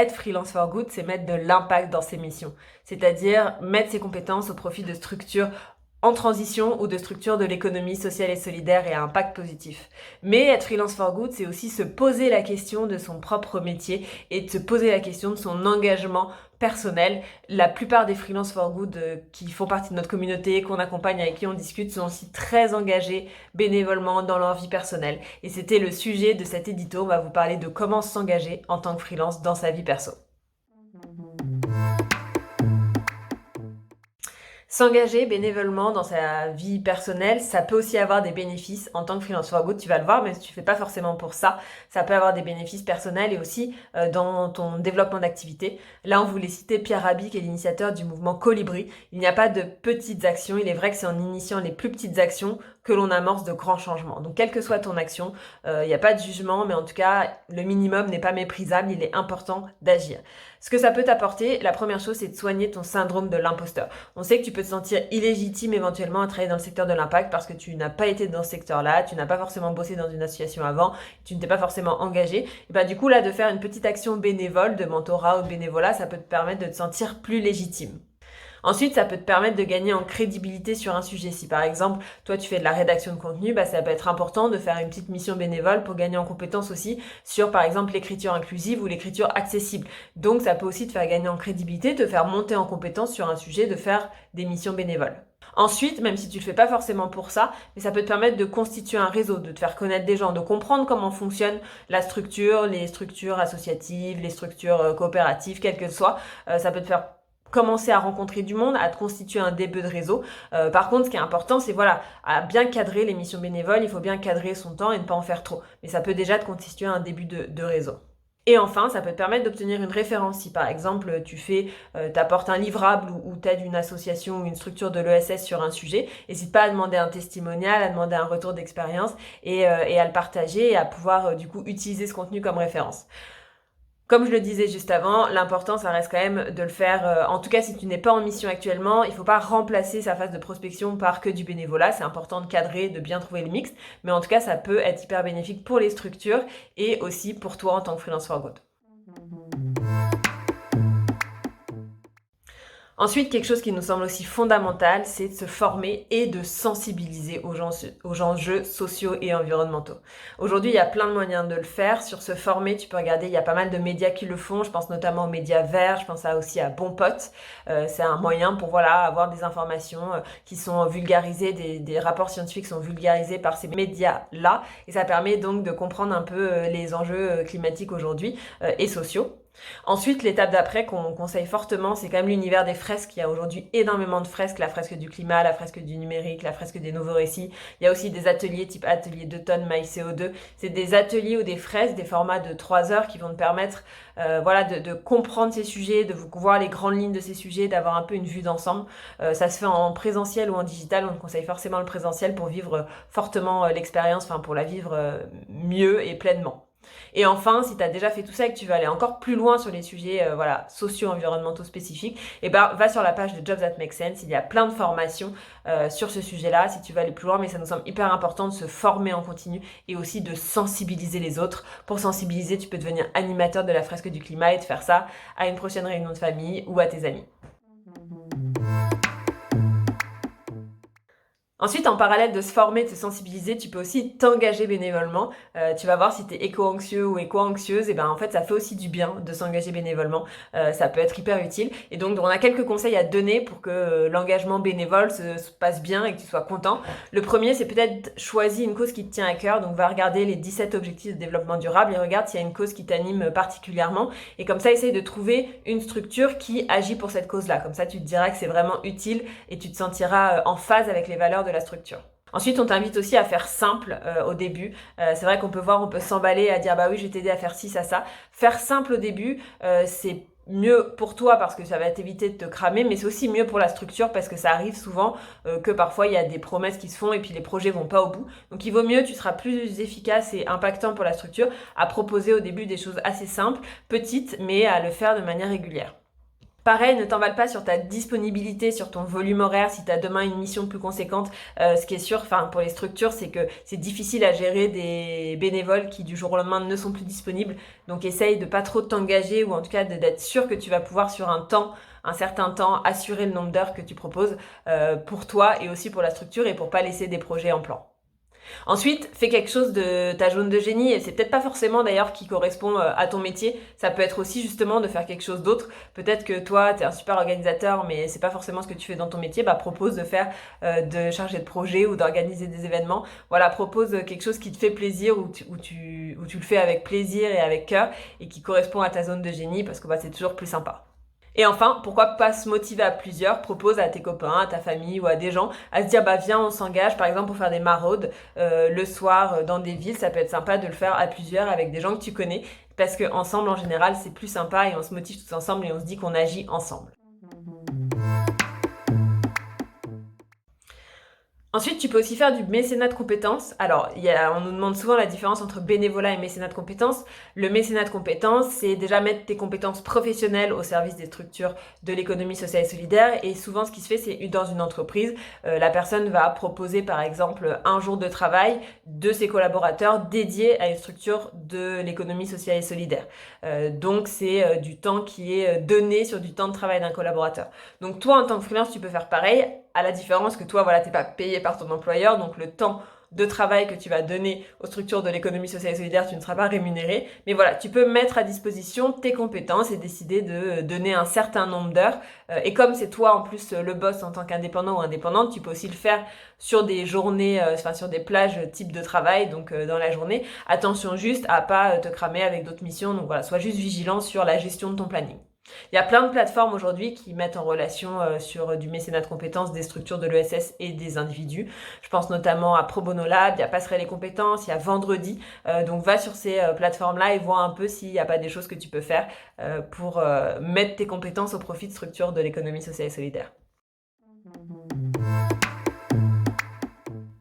être freelance for good, c'est mettre de l'impact dans ses missions. C'est-à-dire mettre ses compétences au profit de structures en transition ou de structures de l'économie sociale et solidaire et à impact positif. Mais être freelance for good, c'est aussi se poser la question de son propre métier et de se poser la question de son engagement personnel. La plupart des freelance for good qui font partie de notre communauté, qu'on accompagne, avec qui on discute, sont aussi très engagés bénévolement dans leur vie personnelle. Et c'était le sujet de cet édito. On va vous parler de comment s'engager en tant que freelance dans sa vie perso. S'engager bénévolement dans sa vie personnelle, ça peut aussi avoir des bénéfices en tant que freelance for good, tu vas le voir, même si tu fais pas forcément pour ça, ça peut avoir des bénéfices personnels et aussi dans ton développement d'activité. Là, on voulait citer Pierre Rabhi, qui est l'initiateur du mouvement Colibri. Il n'y a pas de petites actions, il est vrai que c'est en initiant les plus petites actions que l'on amorce de grands changements. Donc, quelle que soit ton action, il n'y a pas de jugement, mais en tout cas, le minimum n'est pas méprisable, il est important d'agir. Ce que ça peut t'apporter, la première chose, c'est de soigner ton syndrome de l'imposteur. On sait que tu peux te sentir illégitime éventuellement à travailler dans le secteur de l'impact parce que tu n'as pas été dans ce secteur-là, tu n'as pas forcément bossé dans une association avant, tu ne t'es pas forcément engagé. Et bah, du coup, là, de faire une petite action bénévole, de mentorat ou de bénévolat, ça peut te permettre de te sentir plus légitime. Ensuite, ça peut te permettre de gagner en crédibilité sur un sujet. Si par exemple, toi tu fais de la rédaction de contenu, bah, ça peut être important de faire une petite mission bénévole pour gagner en compétences aussi sur par exemple l'écriture inclusive ou l'écriture accessible. Donc ça peut aussi te faire gagner en crédibilité, te faire monter en compétences sur un sujet, de faire des missions bénévoles. Ensuite, même si tu le fais pas forcément pour ça, mais ça peut te permettre de constituer un réseau, de te faire connaître des gens, de comprendre comment fonctionne la structure, les structures associatives, les structures coopératives, quelles que soient. Ça peut te faire commencer à rencontrer du monde, à te constituer un début de réseau. Par contre, ce qui est important, c'est voilà, à bien cadrer les missions bénévoles, il faut bien cadrer son temps et ne pas en faire trop. Mais ça peut déjà te constituer un début de réseau. Et enfin, ça peut te permettre d'obtenir une référence. Si par exemple, t'apportes un livrable ou t'aides une association ou une structure de l'ESS sur un sujet, n'hésite pas à demander un testimonial, à demander un retour d'expérience et à le partager et à pouvoir du coup utiliser ce contenu comme référence. Comme je le disais juste avant, l'important, ça reste quand même de le faire, en tout cas si tu n'es pas en mission actuellement, il ne faut pas remplacer sa phase de prospection par que du bénévolat, c'est important de cadrer, de bien trouver le mix, mais en tout cas ça peut être hyper bénéfique pour les structures et aussi pour toi en tant que freelance for good. Ensuite, quelque chose qui nous semble aussi fondamental, c'est de se former et de sensibiliser aux enjeux sociaux et environnementaux. Aujourd'hui, il y a plein de moyens de le faire. Sur se former, tu peux regarder, il y a pas mal de médias qui le font. Je pense notamment aux médias verts, je pense aussi à Bon Pote. C'est un moyen pour avoir des informations qui sont vulgarisées, des rapports scientifiques sont vulgarisés par ces médias-là. Et ça permet donc de comprendre un peu les enjeux climatiques aujourd'hui et sociaux. Ensuite, l'étape d'après qu'on conseille fortement, c'est quand même l'univers des fresques. Il y a aujourd'hui énormément de fresques, la fresque du climat, la fresque du numérique, la fresque des nouveaux récits. Il y a aussi des ateliers type atelier d'automne, maï CO2. C'est des ateliers ou des fresques, des formats de 3 heures qui vont te permettre de comprendre ces sujets, de voir les grandes lignes de ces sujets, d'avoir un peu une vue d'ensemble. Ça se fait en présentiel ou en digital. On conseille forcément le présentiel pour vivre fortement l'expérience, pour la vivre mieux et pleinement. Et enfin, si tu as déjà fait tout ça et que tu veux aller encore plus loin sur les sujets socio-environnementaux spécifiques, va sur la page de Jobs That Make Sense. Il y a plein de formations sur ce sujet-là si tu veux aller plus loin, mais ça nous semble hyper important de se former en continu et aussi de sensibiliser les autres. Pour sensibiliser, tu peux devenir animateur de la fresque du climat et te faire ça à une prochaine réunion de famille ou à tes amis. Ensuite, en parallèle de se former, de se sensibiliser, tu peux aussi t'engager bénévolement. Tu vas voir si tu es éco-anxieux ou éco-anxieuse, et en fait, ça fait aussi du bien de s'engager bénévolement. Ça peut être hyper utile. Et donc, on a quelques conseils à te donner pour que l'engagement bénévole se passe bien et que tu sois content. Le premier, c'est peut-être choisir une cause qui te tient à cœur. Donc, va regarder les 17 objectifs de développement durable et regarde s'il y a une cause qui t'anime particulièrement. Et comme ça, essaye de trouver une structure qui agit pour cette cause-là. Comme ça, tu te diras que c'est vraiment utile et tu te sentiras en phase avec les valeurs de la structure. Ensuite, on t'invite aussi à faire simple au début. C'est vrai qu'on peut s'emballer à dire bah oui, je vais t'aider à faire ci, ça. Faire simple au début, c'est mieux pour toi parce que ça va t'éviter de te cramer, mais c'est aussi mieux pour la structure parce que ça arrive souvent que parfois il y a des promesses qui se font et puis les projets vont pas au bout. Donc il vaut mieux, tu seras plus efficace et impactant pour la structure à proposer au début des choses assez simples, petites, mais à le faire de manière régulière. Pareil, ne t'emballe pas sur ta disponibilité, sur ton volume horaire, si tu as demain une mission plus conséquente. Ce qui est sûr, pour les structures, c'est que c'est difficile à gérer des bénévoles qui du jour au lendemain ne sont plus disponibles. Donc essaye de pas trop t'engager, ou en tout cas d'être sûr que tu vas pouvoir sur un certain temps, assurer le nombre d'heures que tu proposes pour toi et aussi pour la structure, et pour pas laisser des projets en plan. Ensuite, fais quelque chose de ta zone de génie, et c'est peut-être pas forcément d'ailleurs qui correspond à ton métier. Ça peut être aussi justement de faire quelque chose d'autre. Peut-être que toi, t'es un super organisateur, mais c'est pas forcément ce que tu fais dans ton métier. Propose de faire de charger de projet ou d'organiser des événements. Voilà, propose quelque chose qui te fait plaisir, où tu le fais avec plaisir et avec cœur, et qui correspond à ta zone de génie, parce que c'est toujours plus sympa. Et enfin, pourquoi pas se motiver à plusieurs? Propose à tes copains, à ta famille ou à des gens à se dire viens, on s'engage par exemple pour faire des maraudes le soir dans des villes. Ça peut être sympa de le faire à plusieurs avec des gens que tu connais, parce que ensemble en général c'est plus sympa, et on se motive tous ensemble et on se dit qu'on agit ensemble. Ensuite, tu peux aussi faire du mécénat de compétences. Alors, on nous demande souvent la différence entre bénévolat et mécénat de compétences. Le mécénat de compétences, c'est déjà mettre tes compétences professionnelles au service des structures de l'économie sociale et solidaire. Et souvent, ce qui se fait, c'est dans une entreprise, la personne va proposer, par exemple, un jour de travail de ses collaborateurs dédiés à une structure de l'économie sociale et solidaire. Donc, c'est du temps qui est donné sur du temps de travail d'un collaborateur. Donc, toi, en tant que freelance, tu peux faire pareil, à la différence que toi, t'es pas payé par ton employeur, donc le temps de travail que tu vas donner aux structures de l'économie sociale et solidaire, tu ne seras pas rémunéré. Mais voilà, tu peux mettre à disposition tes compétences et décider de donner un certain nombre d'heures. Et comme c'est toi en plus le boss en tant qu'indépendant ou indépendante, tu peux aussi le faire sur des journées, sur des plages type de travail, donc dans la journée. Attention juste à pas te cramer avec d'autres missions. Donc voilà, sois juste vigilant sur la gestion de ton planning. Il y a plein de plateformes aujourd'hui qui mettent en relation sur du mécénat de compétences des structures de l'ESS et des individus. Je pense notamment à Pro Bono Lab, il y a Passerelle et Compétences, il y a Vendredi. Donc va sur ces plateformes-là et vois un peu s'il n'y a pas des choses que tu peux faire pour mettre tes compétences au profit de structures de l'économie sociale et solidaire.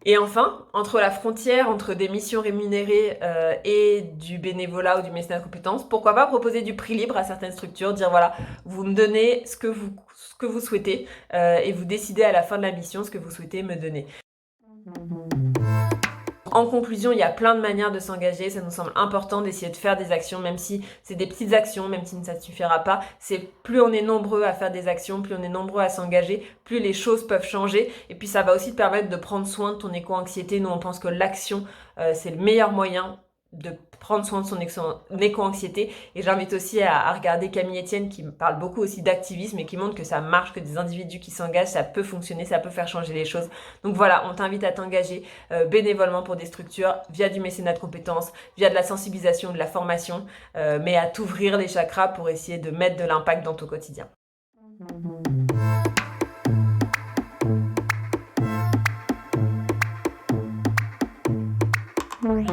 Et enfin, entre la frontière entre des missions rémunérées et du bénévolat ou du mécénat de compétences, pourquoi pas proposer du prix libre à certaines structures, dire voilà, vous me donnez ce que vous souhaitez et vous décidez à la fin de la mission ce que vous souhaitez me donner. En conclusion, il y a plein de manières de s'engager. Ça nous semble important d'essayer de faire des actions, même si c'est des petites actions, même si ça ne suffira pas. C'est plus on est nombreux à faire des actions, plus on est nombreux à s'engager, plus les choses peuvent changer. Et puis ça va aussi te permettre de prendre soin de ton éco-anxiété. Nous, on pense que l'action, c'est le meilleur moyen de prendre soin de son éco-anxiété. Et j'invite aussi à regarder Camille Etienne, qui me parle beaucoup aussi d'activisme et qui montre que ça marche, que des individus qui s'engagent, ça peut fonctionner, ça peut faire changer les choses. Donc voilà, on t'invite à t'engager bénévolement pour des structures, via du mécénat de compétences, via de la sensibilisation, de la formation, mais à t'ouvrir les chakras pour essayer de mettre de l'impact dans ton quotidien. Oui.